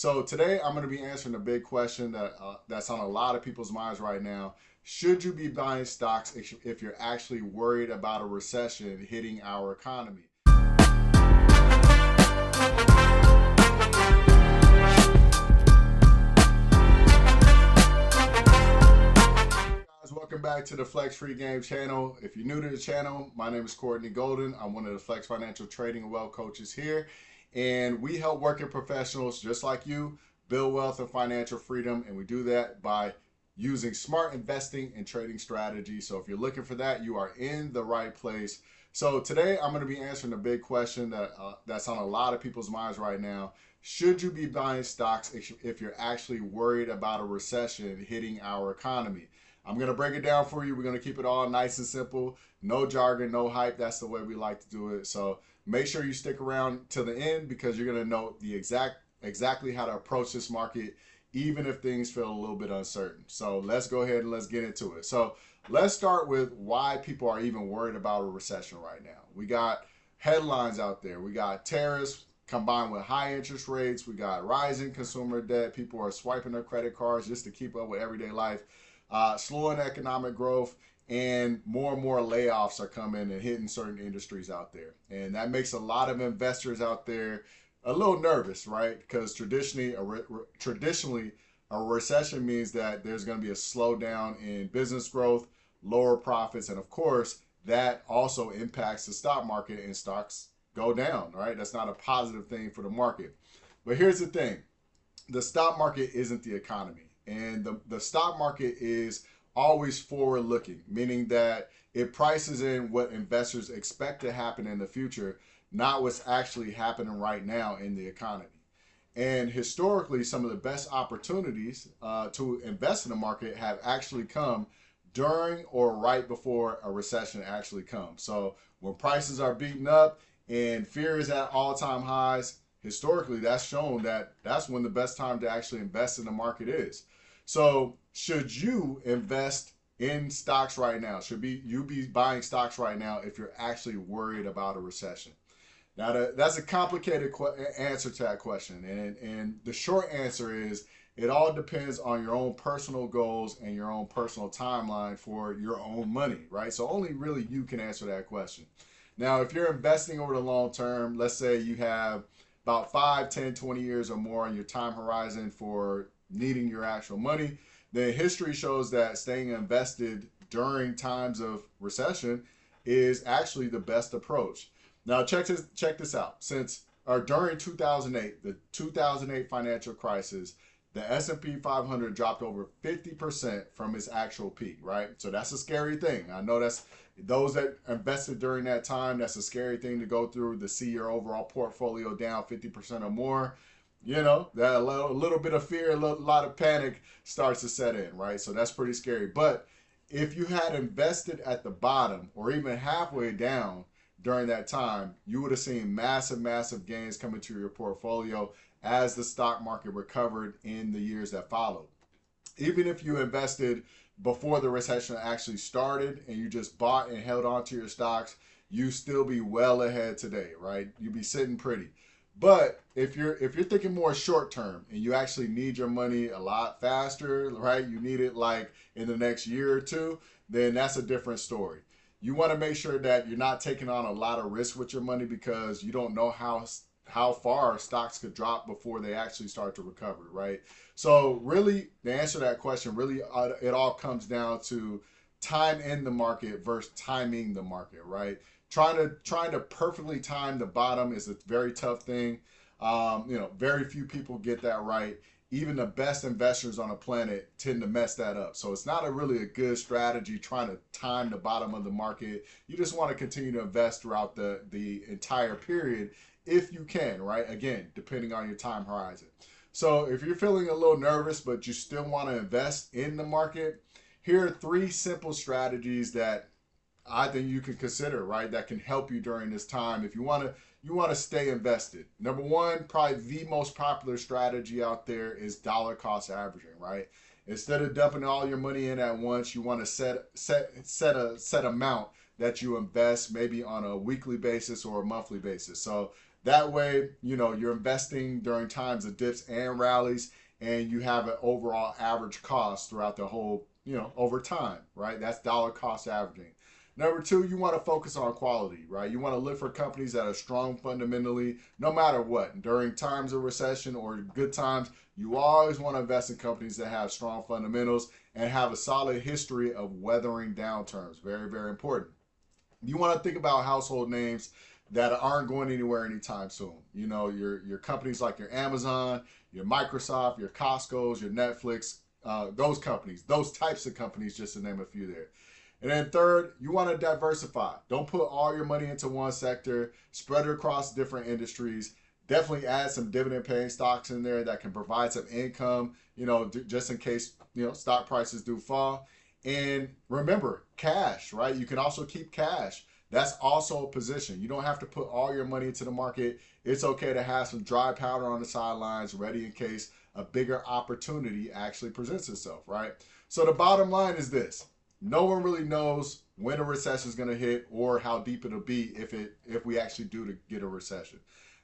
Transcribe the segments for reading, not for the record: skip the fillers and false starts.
So today I'm going to be answering a big question that's on a lot of people's minds right now. Should you be buying stocks if you're actually worried about a recession hitting our economy? Guys, welcome back to the Flex Free Game channel. If you're new to the channel, my name is Courtney Golden. I'm one of the Flex Financial Trading and Wealth coaches here, and we help working professionals just like you build wealth and financial freedom, and we do that by using smart investing and trading strategies. So if you're looking for that, you are in the right place. So today I'm going to be answering a big question that's on a lot of people's minds right now. Should you be buying stocks if you're actually worried about a recession hitting our economy? I'm going to break it down for you. We're going to keep it all nice and simple. No jargon, no hype. That's the way we like to do it. So make sure you stick around till the end because you're going to know the exactly how to approach this market, even if things feel a little bit uncertain. So let's go ahead and let's get into it. So let's start with why people are even worried about a recession right now. We got headlines out there. We got tariffs combined with high interest rates. We got rising consumer debt. People are swiping their credit cards just to keep up with everyday life. Slowing economic growth, and more layoffs are coming and hitting certain industries out there. And that makes a lot of investors out there a little nervous, right? Because traditionally a recession means that there's going to be a slowdown in business growth, lower profits, and of course, that also impacts the stock market and stocks go down, right? That's not a positive thing for the market. But here's the thing. The stock market isn't the economy. And the stock market is always forward looking, meaning that it prices in what investors expect to happen in the future, not what's actually happening right now in the economy. And historically, some of the best opportunities to invest in the market have actually come during or right before a recession actually comes. So when prices are beaten up and fear is at all-time highs, historically that's shown that that's when the best time to actually invest in the market is. So should you invest in stocks right now? Should you be buying stocks right now if you're actually worried about a recession? Now that's a complicated answer to that question, and the short answer is it all depends on your own personal goals and your own personal timeline for your own money, right? So only really you can answer that question. Now, if you're investing over the long term, let's say you have about 5, 10, 20 years or more on your time horizon for needing your actual money, then history shows that staying invested during times of recession is actually the best approach. Now check this out. During 2008, the 2008 financial crisis, the S&P 500 dropped over 50% from its actual peak, right? So that's a scary thing. I know that's those that invested during that time, that's a scary thing to go through, to see your overall portfolio down 50% or more. You know, that a little bit of fear, a lot of panic starts to set in, right? So that's pretty scary. But if you had invested at the bottom or even halfway down during that time, you would have seen massive gains coming to your portfolio as the stock market recovered in the years that followed. Even if you invested before the recession actually started and you just bought and held on to your stocks, you still be well ahead today, right? You'd be sitting pretty. But if you're thinking more short term and you actually need your money a lot faster, right? You need it like in the next year or two, then that's a different story. You want to make sure that you're not taking on a lot of risk with your money because you don't know how far stocks could drop before they actually start to recover, right? So really, the answer to that question, really, it all comes down to time in the market versus timing the market, right? Trying to perfectly time the bottom is a very tough thing. Very few people get that right. Even the best investors on the planet tend to mess that up. So it's not really a good strategy trying to time the bottom of the market. You just want to continue to invest throughout the entire period if you can, right? Again, depending on your time horizon. So if you're feeling a little nervous, but you still want to invest in the market, here are 3 simple strategies that I think you can consider, right? That can help you during this time if you want to stay invested. Number 1, probably the most popular strategy out there is dollar cost averaging, right? Instead of dumping all your money in at once, you want to set a set amount that you invest maybe on a weekly basis or a monthly basis. So That way, you're investing during times of dips and rallies, and you have an overall average cost throughout the whole, over time, right? That's dollar cost averaging. Number two, you want to focus on quality, right? You want to look for companies that are strong fundamentally, no matter what. During times of recession or good times, you always want to invest in companies that have strong fundamentals and have a solid history of weathering downturns. Very, very important. You want to think about household names that aren't going anywhere anytime soon. Your companies like your Amazon, your Microsoft, your Costco's, your Netflix, those companies, those types of companies, just to name a few there. And then third, you want to diversify. Don't put all your money into one sector. Spread it across different industries. Definitely add some dividend paying stocks in there that can provide some income, just in case, stock prices do fall. And remember, cash, right? You can also keep cash. That's also a position. You don't have to put all your money into the market. It's okay to have some dry powder on the sidelines ready in case a bigger opportunity actually presents itself, right? So the bottom line is this. No one really knows when a recession is going to hit or how deep it'll be if we actually do to get a recession.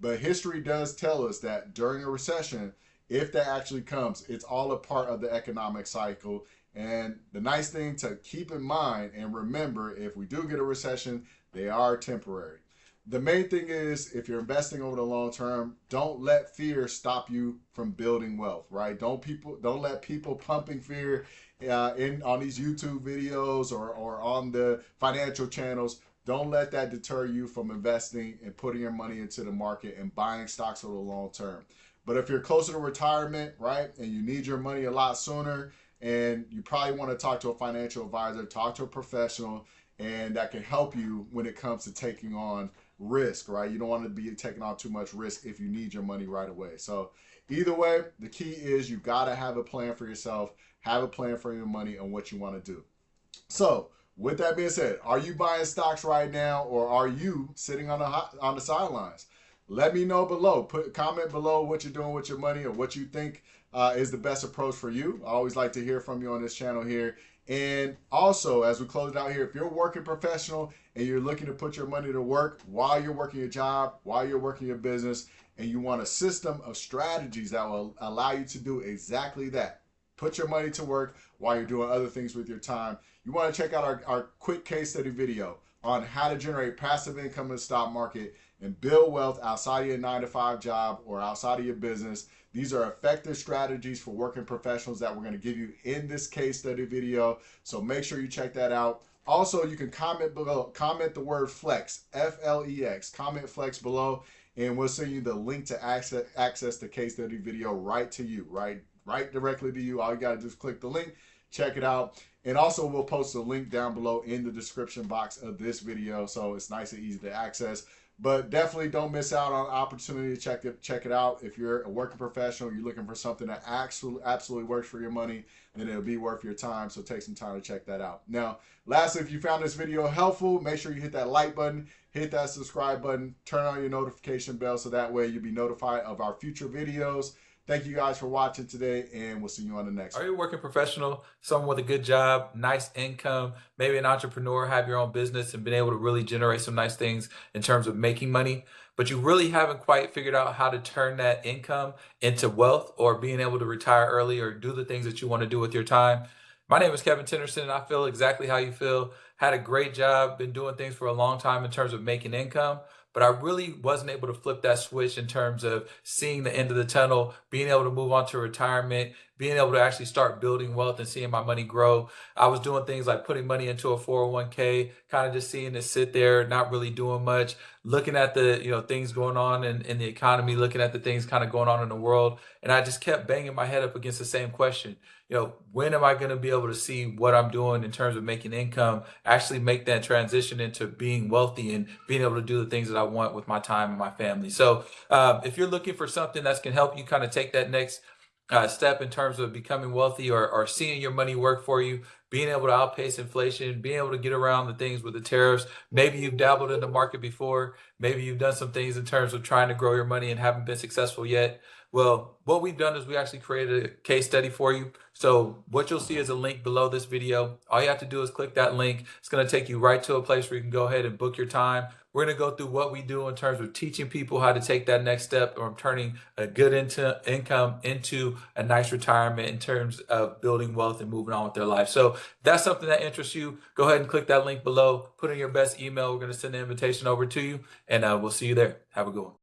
But history does tell us that during a recession, if that actually comes, it's all a part of the economic cycle. And the nice thing to keep in mind and remember, if we do get a recession, they are temporary. The main thing is, if you're investing over the long term, don't let fear stop you from building wealth, right? Don't let people pumping fear on these YouTube videos or on the financial channels. Don't let that deter you from investing and putting your money into the market and buying stocks over the long term. But if you're closer to retirement, right, and you need your money a lot sooner, and you probably want to talk to a financial advisor, talk to a professional, and that can help you when it comes to taking on risk, right? You don't want to be taking on too much risk if you need your money right away. So either way, the key is you got to have a plan for yourself, have a plan for your money and what you want to do. So with that being said, are you buying stocks right now, or are you sitting on the sidelines? Let me know below. Comment below what you're doing with your money or what you think is the best approach for you. I always like to hear from you on this channel here. And also, as we close it out here, if you're a working professional and you're looking to put your money to work while you're working your job, while you're working your business, and you want a system of strategies that will allow you to do exactly that, put your money to work while you're doing other things with your time, you want to check out our quick case study video on how to generate passive income in the stock market and build wealth outside of your 9-to-5 job or outside of your business. These are effective strategies for working professionals that we're going to give you in this case study video. So make sure you check that out. Also, you can comment below, comment the word flex, F-L-E-X, comment flex below, and we'll send you the link to access the case study video right to you, right directly to you. All you got to do is click the link, check it out. And also, we'll post a link down below in the description box of this video, so it's nice and easy to access. But definitely don't miss out on the opportunity to check it out. If you're a working professional, you're looking for something that absolutely works for your money, then it'll be worth your time. So take some time to check that out. Now, lastly, if you found this video helpful, make sure you hit that like button, hit that subscribe button, turn on your notification bell so that way you'll be notified of our future videos. Thank you guys for watching today, and we'll see you on the next one. Are you a working professional, someone with a good job, nice income, maybe an entrepreneur, have your own business and been able to really generate some nice things in terms of making money, but you really haven't quite figured out how to turn that income into wealth or being able to retire early or do the things that you want to do with your time? My name is Kevin Tenderson, and I feel exactly how you feel. Had a great job, been doing things for a long time in terms of making income, but I really wasn't able to flip that switch in terms of seeing the end of the tunnel, being able to move on to retirement, being able to actually start building wealth and seeing my money grow. I was doing things like putting money into a 401k, kind of just seeing it sit there, not really doing much, looking at the things going on in the economy, looking at the things kind of going on in the world. And I just kept banging my head up against the same question. When am I going to be able to see what I'm doing in terms of making income, actually make that transition into being wealthy and being able to do the things that I want with my time and my family? So if you're looking for something that's can help you kind of take that next step in terms of becoming wealthy or seeing your money work for you, being able to outpace inflation, being able to get around the things with the tariffs. Maybe you've dabbled in the market before. Maybe you've done some things in terms of trying to grow your money and haven't been successful yet. Well, what we've done is we actually created a case study for you. So what you'll see is a link below this video. All you have to do is click that link. It's going to take you right to a place where you can go ahead and book your time. We're going to go through what we do in terms of teaching people how to take that next step or turning a good income into a nice retirement in terms of building wealth and moving on with their life. So if that's something that interests you, go ahead and click that link below, put in your best email. We're going to send the invitation over to you, and we'll see you there. Have a good one.